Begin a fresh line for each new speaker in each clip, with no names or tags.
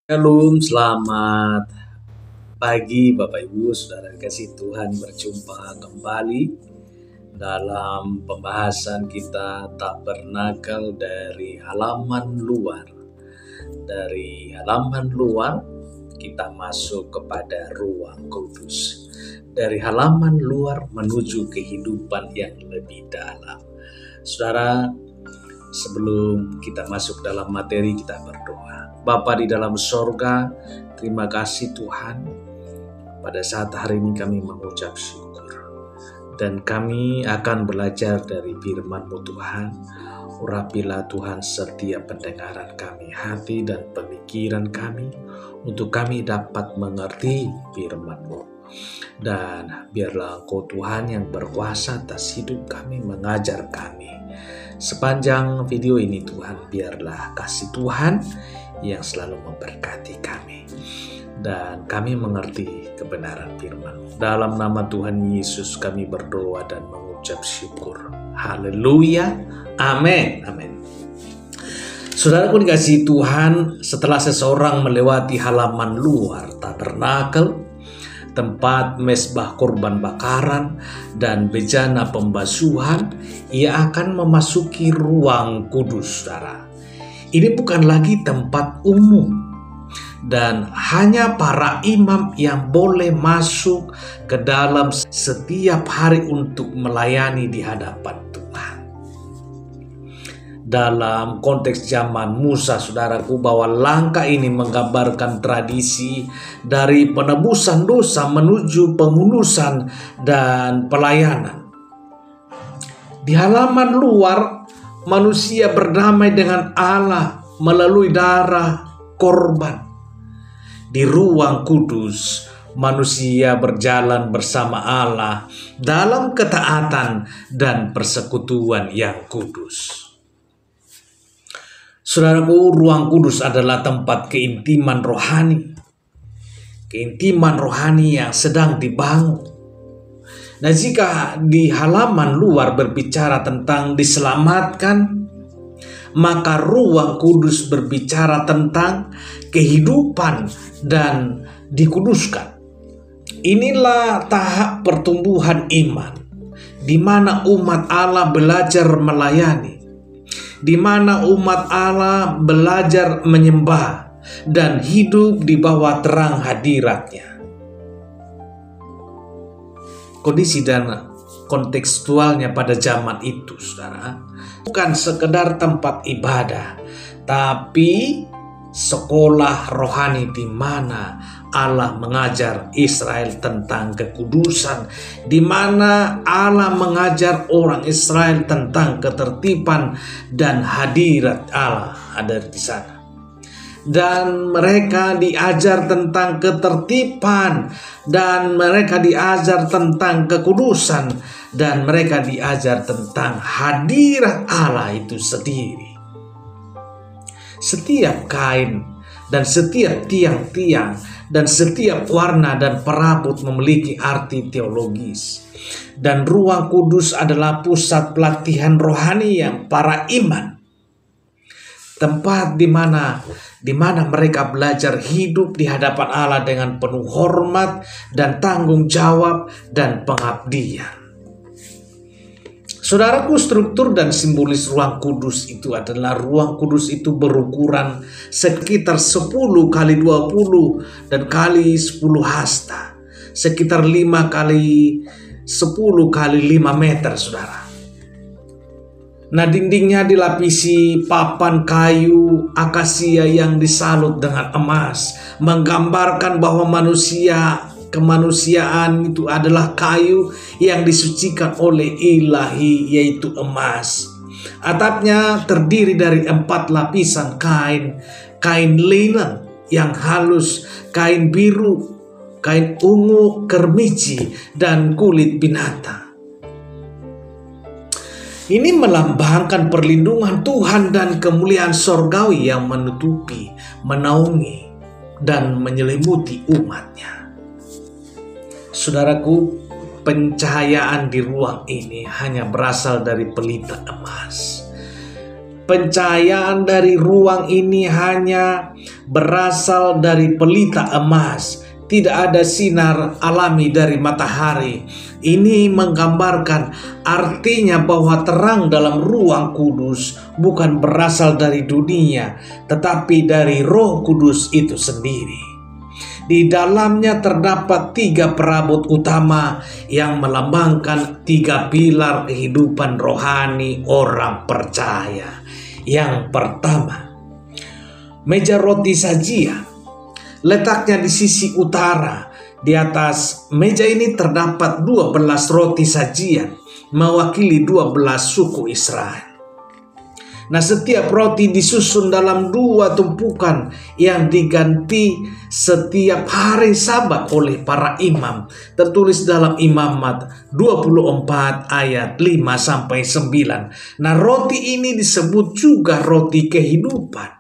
Shalom, selamat pagi Bapak Ibu, Saudara kasih Tuhan, berjumpa kembali dalam pembahasan kita tabernakel dari halaman luar. Dari halaman luar kita masuk kepada ruang kudus. Dari halaman luar menuju kehidupan yang lebih dalam. Saudara, sebelum kita masuk dalam materi, kita berdoa. Bapa di dalam sorga, terima kasih Tuhan. Pada saat hari ini kami mengucap syukur. Dan kami akan belajar dari firman-Mu Tuhan. Urapilah Tuhan setiap pendengaran kami, hati dan pemikiran kami, untuk kami dapat mengerti firman-Mu. Dan biarlah Engkau Tuhan yang berkuasa atas hidup kami, mengajar kami. Sepanjang video ini Tuhan, biarlah kasih Tuhan yang selalu memberkati kami. Dan kami mengerti kebenaran firman-Mu. Dalam nama Tuhan Yesus kami berdoa dan mengucap syukur. Haleluya. Amin. Amin. Saudaraku dikasihi Tuhan, setelah seseorang melewati halaman luar tabernakel, tempat mesbah korban bakaran dan bejana pembasuhan, ia akan memasuki ruang kudus, saudara. Ini bukan lagi tempat umum, dan hanya para imam yang boleh masuk ke dalam setiap hari untuk melayani di hadapan Tuhan. Dalam konteks zaman Musa, saudaraku, bahwa langkah ini menggambarkan tradisi dari penebusan dosa menuju pengudusan dan pelayanan. Di halaman luar, manusia berdamai dengan Allah melalui darah korban. Di ruang kudus, manusia berjalan bersama Allah dalam ketaatan dan persekutuan yang kudus. Saudaraku, ruang kudus adalah tempat keintiman rohani. Keintiman rohani yang sedang dibangun. Nah, jika di halaman luar berbicara tentang diselamatkan, maka ruang kudus berbicara tentang kehidupan dan dikuduskan. Inilah tahap pertumbuhan iman, di mana umat Allah belajar melayani, di mana umat Allah belajar menyembah dan hidup di bawah terang hadirat-Nya. Kondisi dan kontekstualnya pada zaman itu, saudara, bukan sekedar tempat ibadah, tapi sekolah rohani di mana Allah mengajar Israel tentang kekudusan, di mana Allah mengajar orang Israel tentang ketertiban dan hadirat Allah ada di sana. Dan mereka diajar tentang ketertiban, dan mereka diajar tentang kekudusan, dan mereka diajar tentang hadirat Allah itu sendiri. Setiap kain dan setiap tiang-tiang dan setiap warna dan perabot memiliki arti teologis. Dan ruang kudus adalah pusat pelatihan rohani yang para iman. Tempat di mana mereka belajar hidup di hadapan Allah dengan penuh hormat dan tanggung jawab dan pengabdian. Saudaraku, struktur dan simbolis ruang kudus itu adalah ruang kudus itu berukuran sekitar 10 kali 20 dan kali 10 hasta. Sekitar 5 kali 10 kali 5 meter, saudara. Nah, dindingnya dilapisi papan kayu akasia yang disalut dengan emas, menggambarkan bahwa kemanusiaan itu adalah kayu yang disucikan oleh ilahi, yaitu emas. Atapnya terdiri dari 4 lapisan kain linen yang halus, kain biru, kain ungu, kermici, dan kulit binatang. Ini melambangkan perlindungan Tuhan dan kemuliaan sorgawi yang menutupi, menaungi, dan menyelimuti umat-Nya. Saudaraku, pencahayaan di ruang ini hanya berasal dari pelita emas. Pencahayaan dari ruang ini hanya berasal dari pelita emas, tidak ada sinar alami dari matahari. Ini menggambarkan artinya bahwa terang dalam ruang kudus bukan berasal dari dunia, tetapi dari Roh Kudus itu sendiri. Di dalamnya terdapat 3 perabot utama yang melambangkan 3 pilar kehidupan rohani orang percaya. Yang pertama, meja roti sajian. Letaknya di sisi utara. Di atas meja ini terdapat 12 roti sajian, mewakili 12 suku Israel. Nah, setiap roti disusun dalam 2 tumpukan yang diganti setiap hari Sabat oleh para imam. Tertulis dalam Imamat 24 ayat 5-9. Nah, roti ini disebut juga roti kehidupan,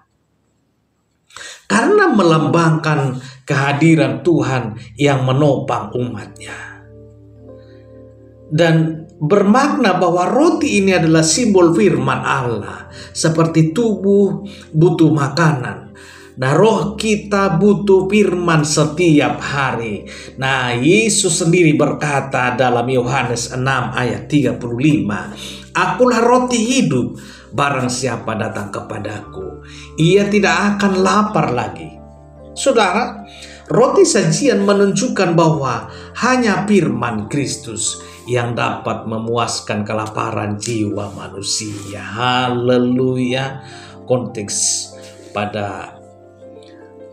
karena melambangkan kehadiran Tuhan yang menopang umatnya. Dan bermakna bahwa roti ini adalah simbol firman Allah. Seperti tubuh butuh makanan, nah roh kita butuh firman setiap hari. Nah, Yesus sendiri berkata dalam Yohanes 6 ayat 35, "Akulah roti hidup, barang siapa datang kepadaku, ia tidak akan lapar lagi." Saudara, roti sajian menunjukkan bahwa hanya firman Kristus yang dapat memuaskan kelaparan jiwa manusia. Haleluya. Konteks pada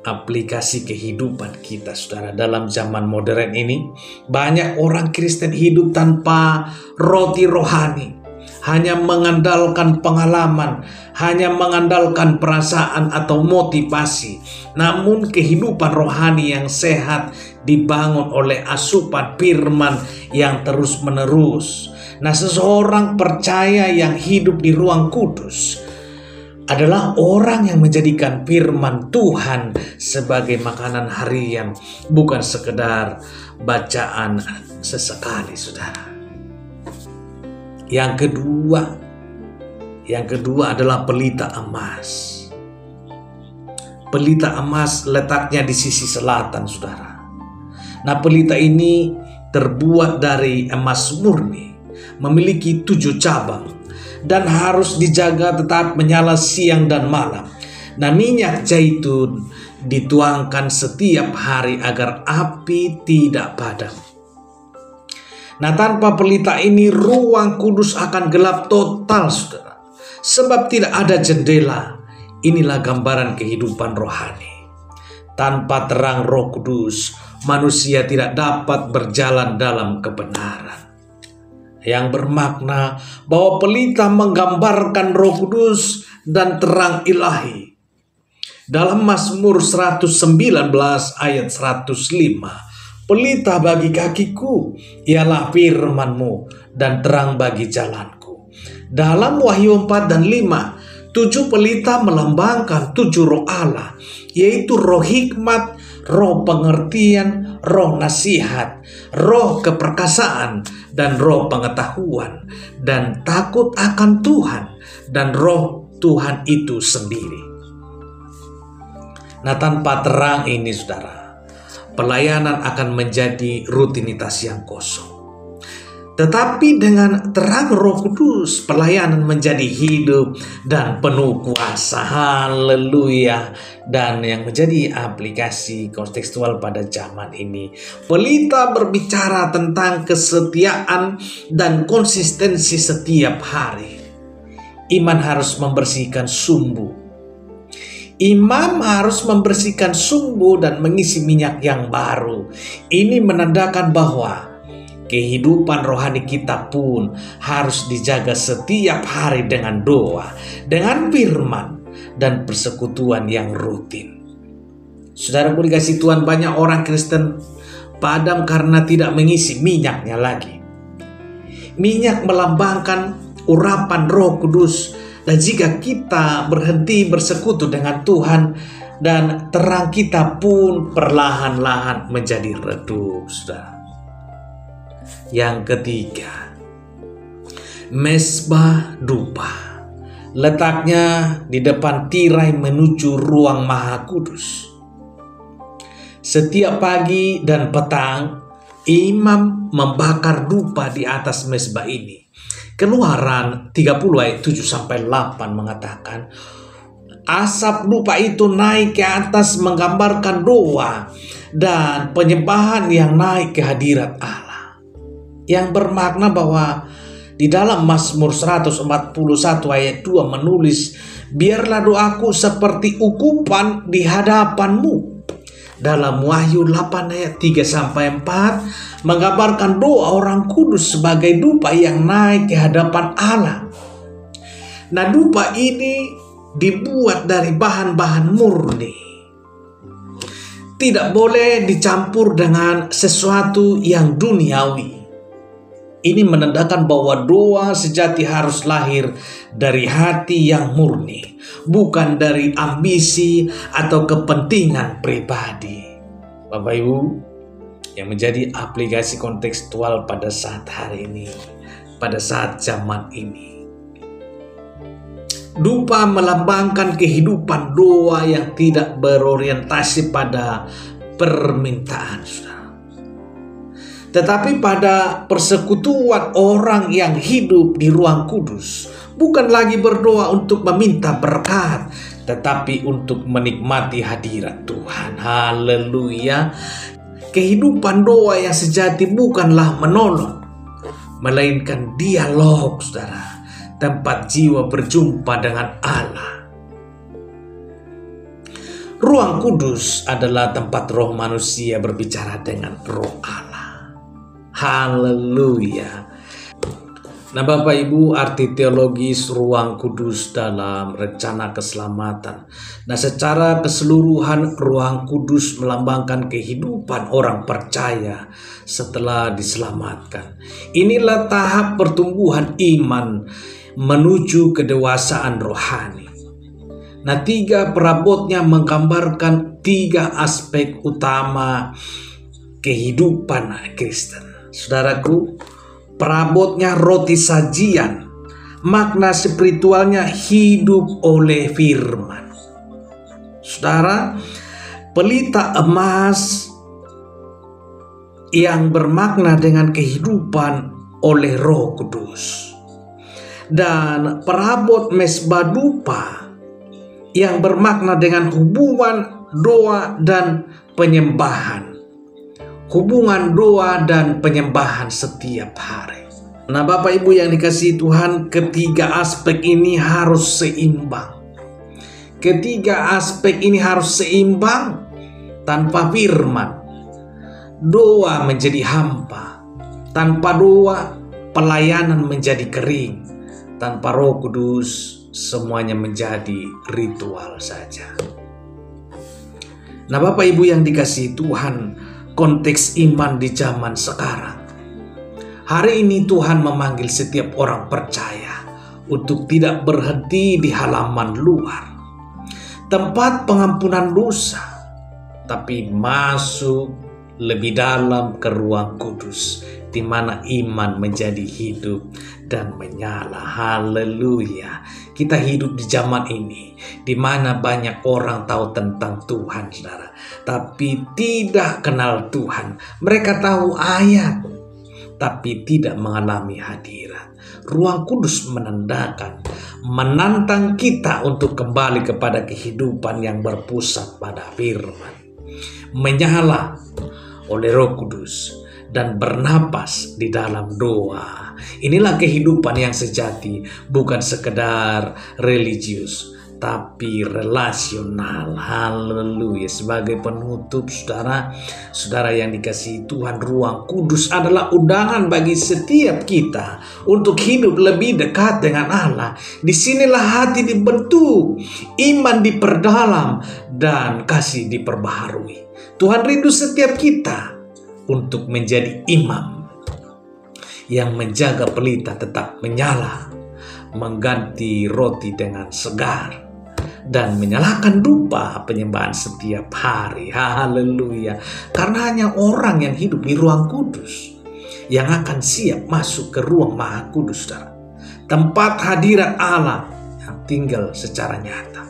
aplikasi kehidupan kita, saudara, dalam zaman modern ini banyak orang Kristen hidup tanpa roti rohani, hanya mengandalkan pengalaman, hanya mengandalkan perasaan atau motivasi. Namun kehidupan rohani yang sehat dibangun oleh asupan firman yang terus-menerus. Nah, seseorang percaya yang hidup di ruang kudus adalah orang yang menjadikan firman Tuhan sebagai makanan harian, bukan sekedar bacaan sesekali, saudara. Yang kedua adalah pelita emas. Pelita emas letaknya di sisi selatan, saudara. Nah, pelita ini terbuat dari emas murni, memiliki 7 cabang, dan harus dijaga tetap menyala siang dan malam. Nah, minyak zaitun dituangkan setiap hari agar api tidak padam. Nah, tanpa pelita ini ruang kudus akan gelap total, saudara, sebab tidak ada jendela. Inilah gambaran kehidupan rohani. Tanpa terang Roh Kudus, manusia tidak dapat berjalan dalam kebenaran. Yang bermakna bahwa pelita menggambarkan Roh Kudus dan terang ilahi. Dalam Mazmur 119 ayat 105, "Pelita bagi kakiku ialah firman-Mu dan terang bagi jalanku." Dalam Wahyu 4 dan 5, 7 pelita melambangkan 7 roh Allah, yaitu roh hikmat, roh pengertian, roh nasihat, roh keperkasaan, dan roh pengetahuan, dan takut akan Tuhan, dan roh Tuhan itu sendiri. Nah, tanpa terang ini, saudara, pelayanan akan menjadi rutinitas yang kosong. Tetapi dengan terang Roh Kudus, pelayanan menjadi hidup dan penuh kuasa. Haleluya. Dan yang menjadi aplikasi kontekstual pada zaman ini, pelita berbicara tentang kesetiaan dan konsistensi setiap hari. Iman harus membersihkan sumbu. Imam harus membersihkan sumbu dan mengisi minyak yang baru. Ini menandakan bahwa kehidupan rohani kita pun harus dijaga setiap hari dengan doa, dengan firman, dan persekutuan yang rutin. Saudara dikasih Tuhan, banyak orang Kristen padam karena tidak mengisi minyaknya lagi. Minyak melambangkan urapan Roh Kudus, dan jika kita berhenti bersekutu dengan Tuhan, dan terang kita pun perlahan-lahan menjadi redup, saudara. Yang ketiga, mezbah dupa. letaknya di depan tirai menuju ruang Maha Kudus. Setiap pagi dan petang, imam membakar dupa di atas mezbah ini. Keluaran 30 ayat 7-8 mengatakan, asap dupa itu naik ke atas menggambarkan doa dan penyembahan yang naik ke hadirat Allah. Yang bermakna bahwa di dalam Mazmur 141 ayat 2 menulis, biarlah doaku seperti ukupan di hadapanmu. Dalam Wahyu 8 ayat 3-4 menggambarkan doa orang kudus sebagai dupa yang naik ke hadapan Allah. Nah, dupa ini dibuat dari bahan-bahan murni. Tidak boleh dicampur dengan sesuatu yang duniawi. Ini menandakan bahwa doa sejati harus lahir dari hati yang murni, bukan dari ambisi atau kepentingan pribadi. Bapak Ibu, yang menjadi aplikasi kontekstual pada saat hari ini, pada saat zaman ini. Dupa melambangkan kehidupan doa yang tidak berorientasi pada permintaan, saudara. Tetapi pada persekutuan orang yang hidup di ruang kudus, bukan lagi berdoa untuk meminta berkat, tetapi untuk menikmati hadirat Tuhan. Haleluya. Kehidupan doa yang sejati bukanlah menolong, melainkan dialog, saudara. Tempat jiwa berjumpa dengan Allah. Ruang kudus adalah tempat roh manusia berbicara dengan roh Allah. Haleluya. Nah, Bapak Ibu, arti teologis ruang kudus dalam rencana keselamatan. Nah, secara keseluruhan ruang kudus melambangkan kehidupan orang percaya setelah diselamatkan. Inilah tahap pertumbuhan iman menuju kedewasaan rohani. Nah, 3 perabotnya menggambarkan 3 aspek utama kehidupan Kristen. Saudaraku, perabotnya roti sajian, makna spiritualnya hidup oleh firman. Saudara, pelita emas yang bermakna dengan kehidupan oleh Roh Kudus. Dan perabot mezbah dupa yang bermakna dengan hubungan doa dan penyembahan. Hubungan doa dan penyembahan setiap hari. Nah, Bapak Ibu yang dikasihi Tuhan, ketiga aspek ini harus seimbang. Ketiga aspek ini harus seimbang. Tanpa firman, doa menjadi hampa. Tanpa doa, pelayanan menjadi kering. Tanpa Roh Kudus, semuanya menjadi ritual saja. Nah, Bapak Ibu yang dikasihi Tuhan, konteks iman di zaman sekarang. Hari ini Tuhan memanggil setiap orang percaya untuk tidak berhenti di halaman luar, tempat pengampunan dosa, tapi masuk lebih dalam ke ruang kudus, di mana iman menjadi hidup dan menyala. Haleluya. Kita hidup di zaman ini di mana banyak orang tahu tentang Tuhan, saudara, tapi tidak kenal Tuhan. Mereka tahu ayat, tapi tidak mengalami hadirat. Ruang kudus menantang kita untuk kembali kepada kehidupan yang berpusat pada firman, menyala oleh Roh Kudus dan bernapas di dalam doa. Inilah kehidupan yang sejati, bukan sekedar religius, tapi relasional. Haleluya. Sebagai penutup, saudara yang dikasihi Tuhan, ruang kudus adalah undangan bagi setiap kita untuk hidup lebih dekat dengan Allah. Disinilah hati dibentuk, iman diperdalam, dan kasih diperbaharui. Tuhan rindu setiap kita untuk menjadi imam yang menjaga pelita tetap menyala, mengganti roti dengan segar, dan menyalakan dupa penyembahan setiap hari. Haleluya. Karena hanya orang yang hidup di ruang kudus yang akan siap masuk ke ruang Maha Kudus, tempat hadirat Allah. tinggal secara nyata.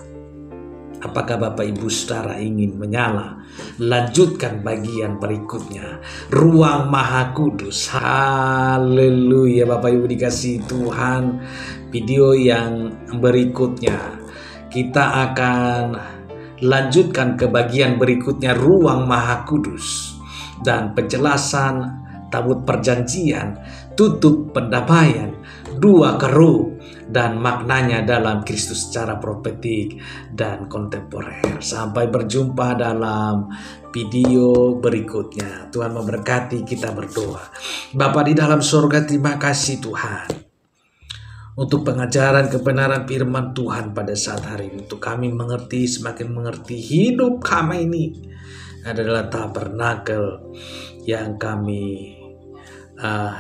Apakah Bapak Ibu Saudara ingin menyala? Lanjutkan bagian berikutnya. Ruang Maha Kudus. Haleluya Bapak Ibu dikasihi Tuhan. Video yang berikutnya kita akan lanjutkan ke bagian berikutnya, Ruang Maha Kudus dan penjelasan tabut perjanjian, tutup pendamaian, dua kerub, dan maknanya dalam Kristus secara profetik dan kontemporer. Sampai berjumpa dalam video berikutnya. Tuhan memberkati, kita berdoa. Bapa di dalam surga, terima kasih Tuhan untuk pengajaran kebenaran firman Tuhan pada saat hari ini. Untuk kami mengerti, semakin mengerti, hidup kami ini adalah tabernakel yang kami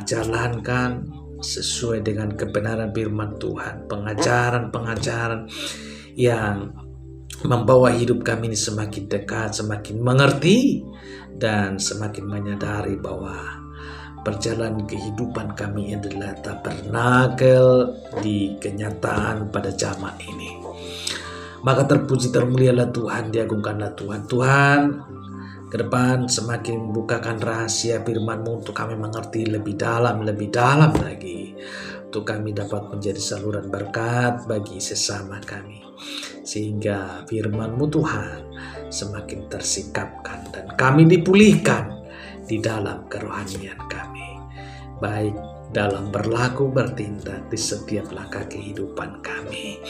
jalankan sesuai dengan kebenaran firman Tuhan. Pengajaran-pengajaran yang membawa hidup kami ini semakin dekat, semakin mengerti, dan semakin menyadari bahwa perjalanan kehidupan kami adalah tabernakel di kenyataan pada zaman ini. Maka terpuji termulialah Tuhan, diagungkanlah Tuhan. Tuhan, ke depan semakin bukakan rahasia firman-Mu untuk kami mengerti lebih dalam lagi. Untuk kami dapat menjadi saluran berkat bagi sesama kami. Sehingga firman-Mu Tuhan semakin tersikapkan dan kami dipulihkan di dalam kerohanian kami, baik dalam berlaku bertindak di setiap langkah kehidupan kami.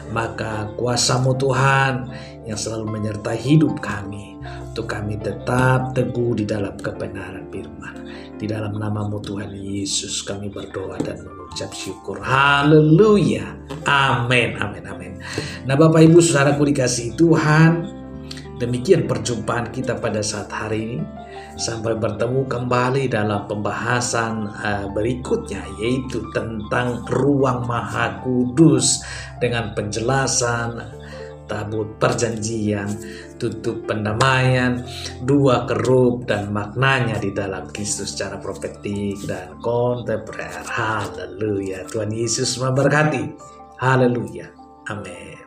Maka kuasa-Mu Tuhan yang selalu menyertai hidup kami, untuk kami tetap teguh di dalam kebenaran firman. Di dalam nama-Mu Tuhan Yesus kami berdoa dan mengucap syukur. Haleluya. Amin, amin, amin. Nah Bapak Ibu Saudaraku dikasihi Tuhan, demikian perjumpaan kita pada saat hari ini. Sampai bertemu kembali dalam pembahasan berikutnya, yaitu tentang Ruang Maha Kudus dengan penjelasan tabut perjanjian, tutup pendamaian, dua kerub, dan maknanya di dalam Kristus secara profetik dan kontemporer. Haleluya. Tuhan Yesus memberkati. Haleluya. Amin.